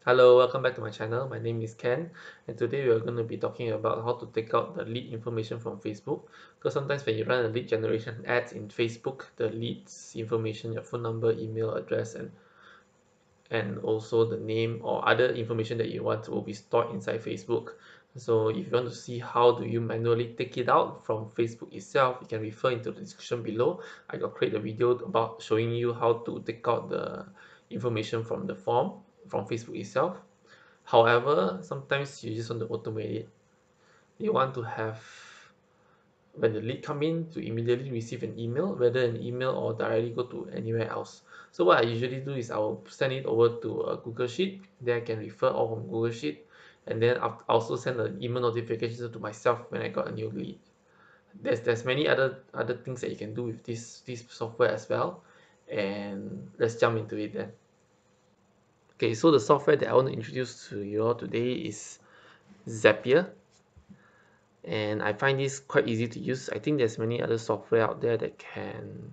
Hello, welcome back to my channel. My name is Ken, and today we are going to be talking about how to take out the lead information from Facebook. Because sometimes when you run a lead generation ads in Facebook, the leads information, your phone number, email address, and also the name or other information that you want will be stored inside Facebook. So if you want to see how do you manually take it out from Facebook itself, you can refer into the description below. I got create a video about showing you how to take out the information from the form from Facebook itself. However, sometimes you just want to automate it. You want to have when the lead come in to immediately receive an email, whether an email or directly go to anywhere else. So what I usually do is I will send it over to a Google Sheet. Then I can refer all from Google Sheet, and then I'll also send an email notification to myself when I got a new lead. There's many other things that you can do with this software as well, and let's jump into it then. Okay, so the software that I want to introduce to you all today is Zapier, and I find this quite easy to use. I think there's many other software out there that can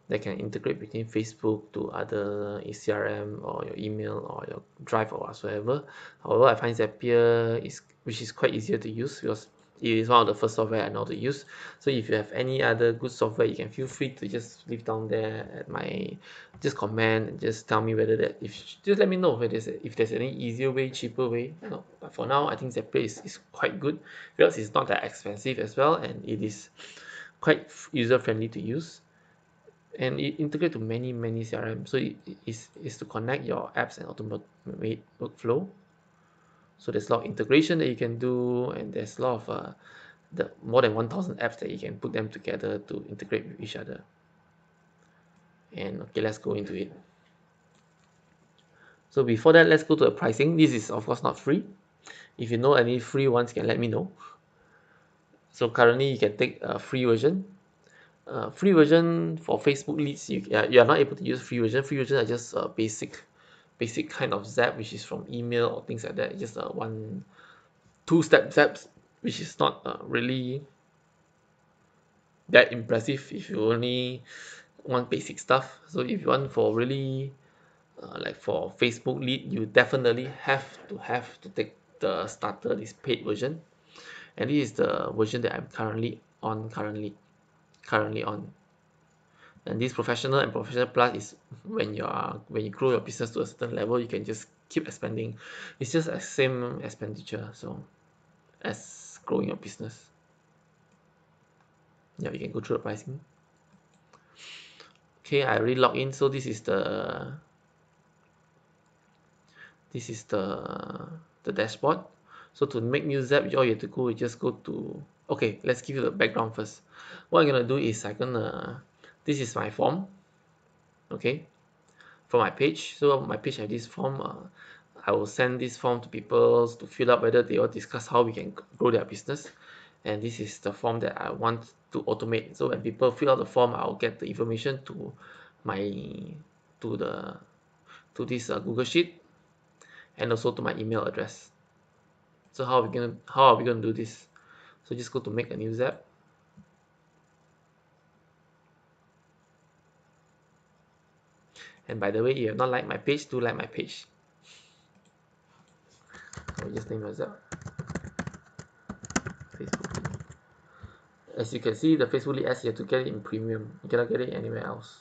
integrate between Facebook to other CRM or your email or your Drive or whatsoever. However, I find Zapier which is quite easier to use because it is one of the first software I know to use. So if you have any other good software, you can feel free to just leave down there at my just comment and just tell me whether that if just let me know if there's any easier way, cheaper way. But for now, I think Zapier is quite good because it's not that expensive as well, and it is quite user friendly to use, and it integrate to many CRM. So is to connect your apps and automate workflow. So there's a lot of integration that you can do, and there's a lot of the more than 1,000 apps that you can put them together to integrate with each other. And okay, let's go into it. So before that, let's go to the pricing. This is of course not free. If you know any free ones, you can let me know. So currently you can take a free version. Free version for Facebook leads, you are not able to use free version. Free version are just basic kind of zap, which is from email or things like that. Just one two-step zaps, which is not really that impressive if you only want basic stuff. So if you want for really like for Facebook lead, you definitely have to take the starter, this paid version, and this is the version that I'm currently on. And this professional and professional plus is when you grow your business to a certain level, you can just keep expanding. It's just the same expenditure, so as growing your business. Yeah, you can go through the pricing. Okay, I already logged in, so this is the dashboard. So to make new zap, all you have to go is just go to, okay, let's give you the background first. What I'm gonna do is this is my form, okay, for my page. So my page have this form. I will send this form to people to fill up whether they all discuss how we can grow their business. And this is the form that I want to automate. So when people fill out the form, I'll get the information to my to the to this Google Sheet, and also to my email address. So how are we gonna do this? So just go to make a new zap. And by the way, if you have not liked my page, do like my page. I'll just name it zap Facebook. As you can see, the Facebook lead ads, you have to get it in premium. You cannot get it anywhere else.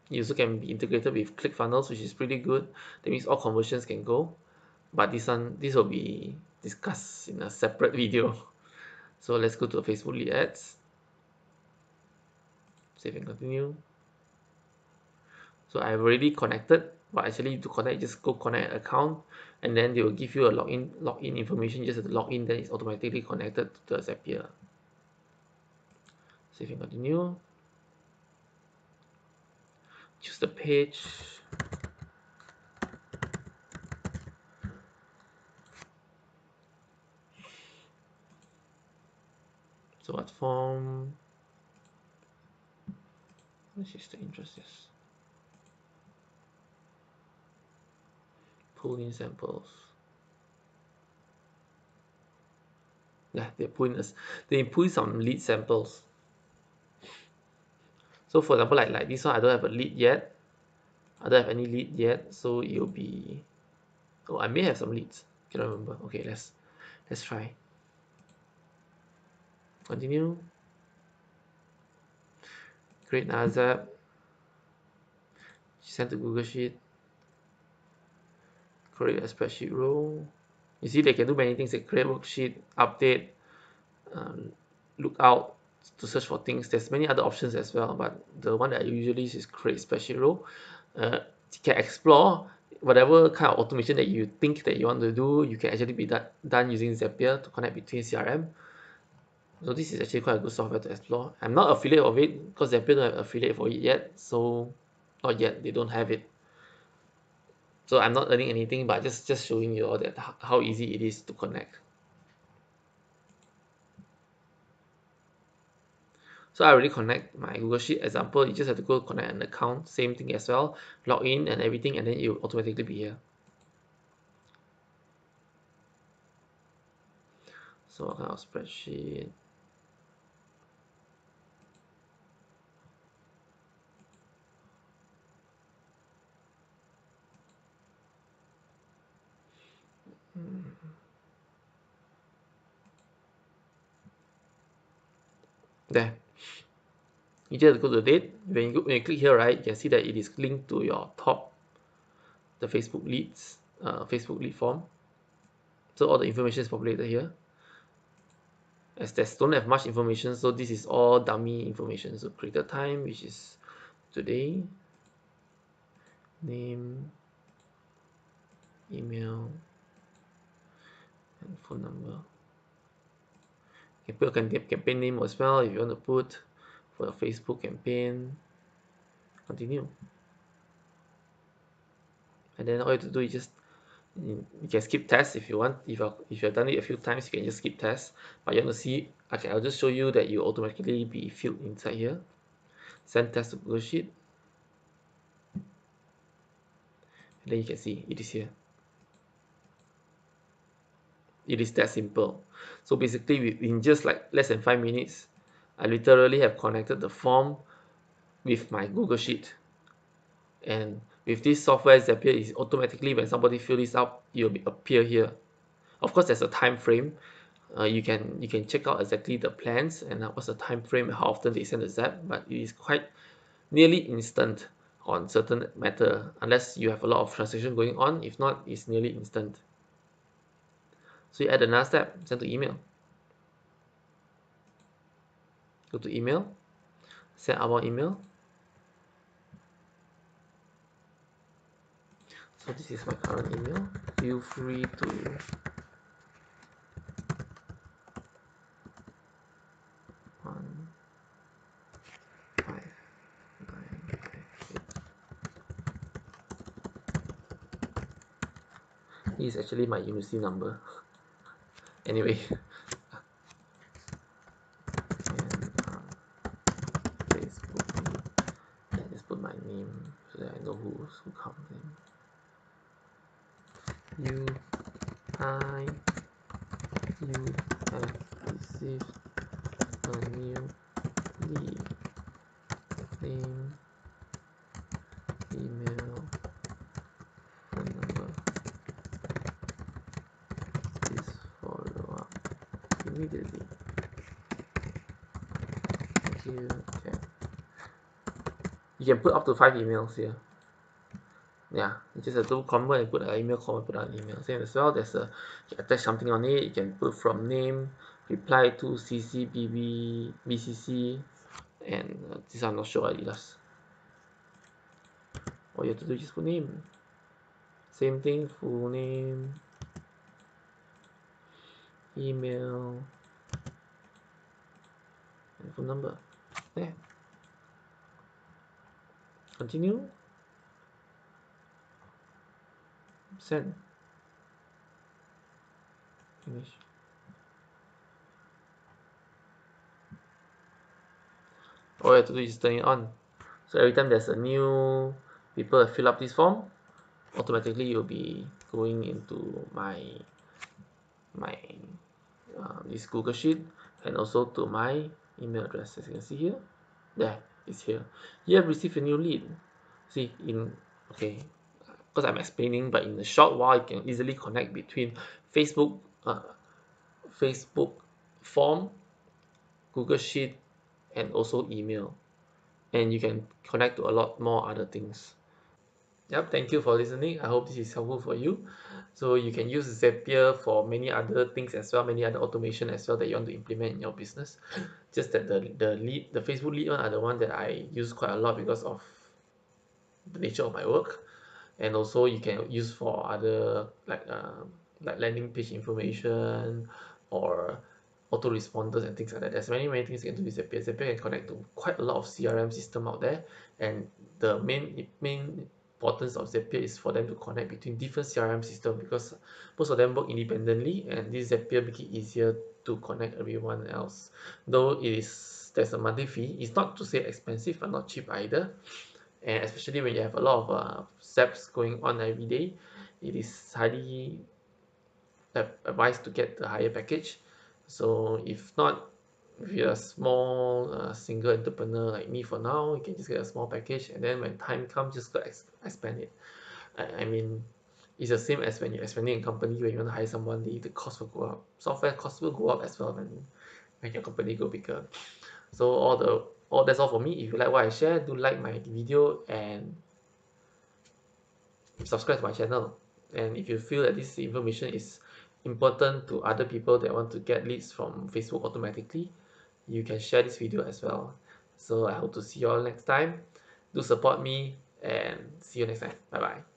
You also can be integrated with ClickFunnels, which is pretty good. That means all conversions can go. But this will be discussed in a separate video. So let's go to the Facebook lead ads. Save and continue. So I've already connected, but actually to connect, just go connect account, and then they will give you a login information. Just have to log in, then it's automatically connected to the Zapier. Save and continue. Choose the page. So what form? This is the interest, yes. Pull in samples. Yeah, they pull some lead samples. So for example, like this one, I don't have a lead yet. I don't have any lead yet, so it'll be, oh, I may have some leads, cannot remember. Okay, let's try. Continue. Create another Zap. Send to Google Sheet. Create a spreadsheet row. You see, they can do many things like create worksheet, update, um, look out to search for things. There's many other options as well, but the one that I usually use is create spreadsheet row. You can explore whatever kind of automation that you think that you want to do. You can actually be done using Zapier to connect between CRM. So this is actually quite a good software to explore. I'm not affiliate of it because Zapier don't have affiliate for it yet, so not yet, they don't have it. So I'm not earning anything, but just showing you all that how easy it is to connect. So I already connect my Google Sheet example. You just have to go connect an account, same thing as well, log in and everything, and then it will automatically be here. So what kind of spreadsheet? There. You just go to the date. When you click here, right, you can see that it is linked to your top, the Facebook leads, Facebook lead form. So all the information is populated here. As there's don't have much information, so this is all dummy information. So created time, which is today, name, email, and phone number. You can put a campaign name as well if you want to put for a Facebook campaign. Continue. And then all you have to do is just you can skip tests if you want. If you've done it a few times, you can just skip tests. But you want to see, okay, I'll just show you that you automatically be filled inside here. Send test to Google Sheet. And then you can see it is here. It is that simple. So basically, in just like less than 5 minutes, I literally have connected the form with my Google Sheet. And with this software, Zapier is automatically when somebody fill this up, it will appear here. Of course, there's a time frame. You can check out exactly the plans and what's the time frame and how often they send the Zap, but it is quite nearly instant on certain matter unless you have a lot of transaction going on. If not, it's nearly instant. So you add another step, send to email. Go to email, send our email. So this is my current email. Feel free to one five nine five eight. This is actually my university number. Anyway, and Facebook. Just put my name so that I know who comes in. I you have received a new lead. Name, email, phone number. Please follow up immediately. Thank you. Okay. You can put up to 5 emails here. Yeah, you just have to convert and put an email, convert, put an email. Same as well, there's a, you can attach something on it, you can put from name, reply to CC, BB, BCC, and this I'm not sure what it does. All you have to do is just put name. Same thing, full name, email, and phone number. There. Continue. Send. Finish. All you have to do is turn it on. So every time there's a new people that fill up this form, automatically you'll be going into my this Google Sheet and also to my email address. As you can see here, there it's here. You have received a new lead. See, in Okay, because I'm explaining, but in a short while, you can easily connect between Facebook, uh, Facebook form, Google Sheet, and also email. And you can connect to a lot more other things. Yep, thank you for listening. I hope this is helpful for you. So you can use Zapier for many other things as well, many other automation as well that you want to implement in your business. Just that the Facebook lead one are the one that I use quite a lot because of the nature of my work. And also you can use for other like landing page information or autoresponders and things like that. There's many things you can do with Zapier. Zapier can connect to quite a lot of CRM system out there, and the main importance of Zapier is for them to connect between different CRM system, because most of them work independently, and this Zapier make it easier to connect everyone else. Though there's a monthly fee. It's not to say expensive, but not cheap either, and especially when you have a lot of steps going on every day, it is highly advised to get the higher package. So if not, if you're a small single entrepreneur like me for now, you can just get a small package, and then when time comes, just go expand it. I mean, it's the same as when you're expanding a company. When you want to hire someone, the cost will go up. Software costs will go up as well when your company go bigger. So all that's all for me. If you like what I share, do like my video and subscribe to my channel. And if you feel that this information is important to other people that want to get leads from Facebook automatically, you can share this video as well. So I hope to see you all next time. Do support me and see you next time. Bye bye.